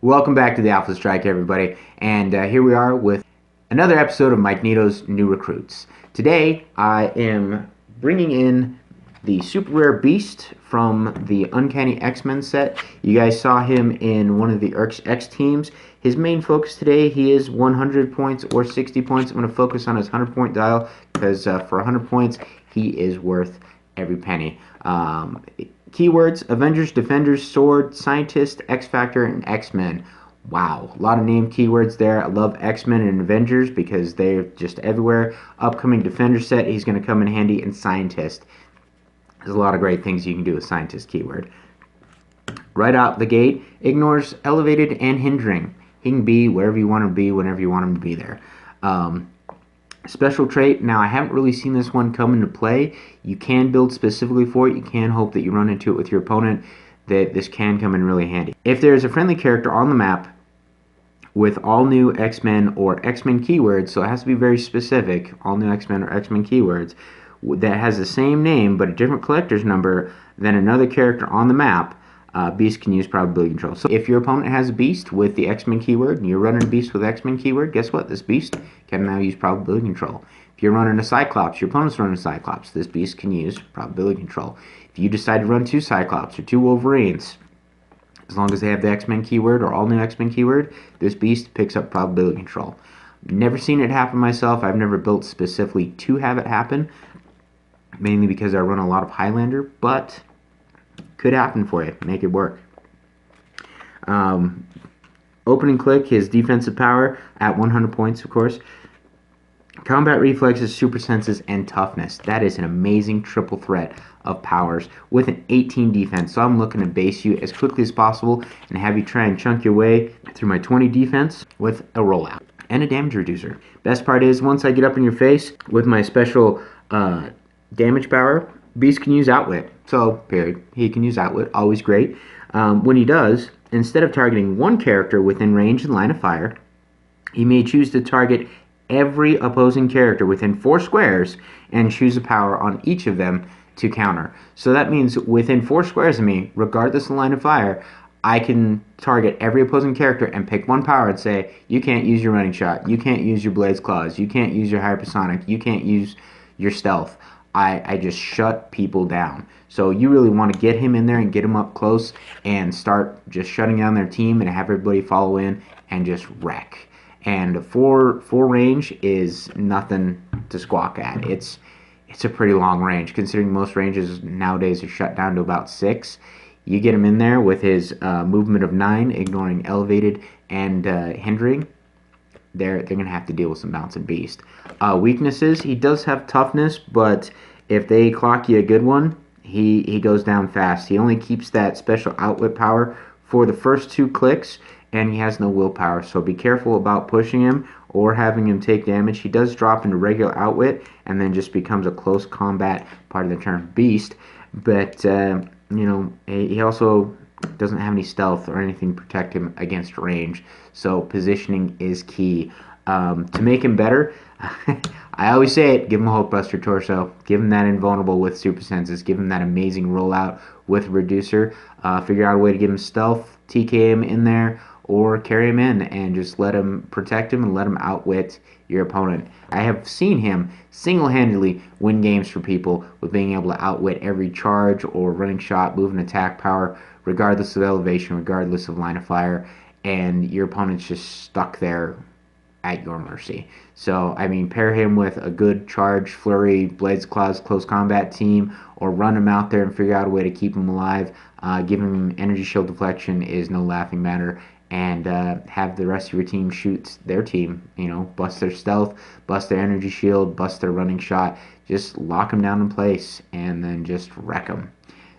Welcome back to the Alpha Strike, everybody. And here we are with another episode of Mikeneto's New Recruits. Today, I am bringing in the super rare beast from the Uncanny X-Men set. You guys saw him in one of the X teams. His main focus today, he is 100 points or 60 points. I'm going to focus on his 100-point dial because for 100 points, he is worth every penny. Keywords: Avengers, Defenders, Sword, Scientist, X-Factor, and X-Men. Wow, a lot of name keywords there. I love X-Men and Avengers because they're just everywhere. Upcoming Defender set, he's going to come in handy, and Scientist. There's a lot of great things you can do with Scientist keyword. Right out the gate, ignores elevated and hindering. He can be wherever you want him to be, whenever you want him to be there. Special trait, now I haven't really seen this one come into play. You can build specifically for it. You can hope that you run into it with your opponent, that this can come in really handy. If there's a friendly character on the map with all new X-Men or X-Men keywords, so it has to be very specific, all new X-Men or X-Men keywords, that has the same name but a different collector's number than another character on the map, Beast can use probability control. So if your opponent has a Beast with the X-Men keyword and you're running a Beast with X-Men keyword, guess what? This Beast can now use probability control. If you're running a Cyclops, your opponent's running a Cyclops, this Beast can use probability control. If you decide to run two Cyclops or two Wolverines, as long as they have the X-Men keyword or all new X-Men keyword, this Beast picks up probability control. Never seen it happen myself. I've never built specifically to have it happen, mainly because I run a lot of Highlander, but could happen for you. Make it work. Opening click, his defensive power at 100 points, of course. Combat reflexes, super senses, and toughness. That is an amazing triple threat of powers with an 18 defense. So I'm looking to base you as quickly as possible and have you try and chunk your way through my 20 defense with a rollout and a damage reducer. Best part is, once I get up in your face with my special damage power, Beast can use Outwit. So, period. He can use Outwit. Always great. When he does, instead of targeting one character within range and line of fire, he may choose to target every opposing character within 4 squares and choose a power on each of them to counter. So that means within 4 squares of me, regardless of line of fire, I can target every opposing character and pick one power and say, you can't use your running shot, you can't use your blaze claws, you can't use your hypersonic, you can't use your stealth. I just shut people down. So you really want to get him in there and get him up close and start just shutting down their team and have everybody follow in and just wreck. And 4 range is nothing to squawk at. It's a pretty long range, considering most ranges nowadays are shut down to about 6. You get him in there with his movement of 9, ignoring elevated and hindering. They're going to have to deal with some bouncing beast. Weaknesses, he does have toughness, but if they clock you a good one, he goes down fast. He only keeps that special outwit power for the first 2 clicks, and he has no willpower, so be careful about pushing him or having him take damage. He does drop into regular outwit and then just becomes a close combat part of the turn beast, but he also doesn't have any stealth or anything to protect him against range, so positioning is key. To make him better, I always say it, give him a Hulkbuster torso, give him that invulnerable with super senses, give him that amazing rollout with reducer, figure out a way to give him stealth, TK him in there, or carry him in and just let him protect him and let him outwit your opponent. I have seen him single-handedly win games for people with being able to outwit every charge or running shot, move and attack power, regardless of elevation, regardless of line of fire, and your opponent's just stuck there at your mercy. So, I mean, pair him with a good charge, flurry, blades, claws, close combat team, or run him out there and figure out a way to keep him alive. Give him energy shield deflection is no laughing matter, and have the rest of your team shoot their team. Bust their stealth, bust their energy shield, bust their running shot. Just lock them down in place and then just wreck them.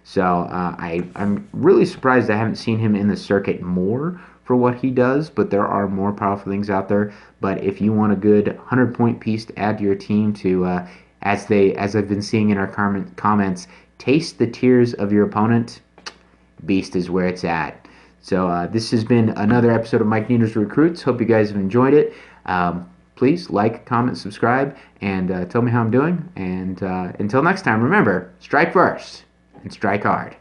So I'm really surprised I haven't seen him in the circuit more for what he does, but there are more powerful things out there. But if you want a good 100-point piece to add to your team to, as I've been seeing in our comments, taste the tears of your opponent, Beast is where it's at. So this has been another episode of Mikeneto's Recruits. Hope you guys have enjoyed it. Please like, comment, subscribe, and tell me how I'm doing. And until next time, remember, strike first and strike hard.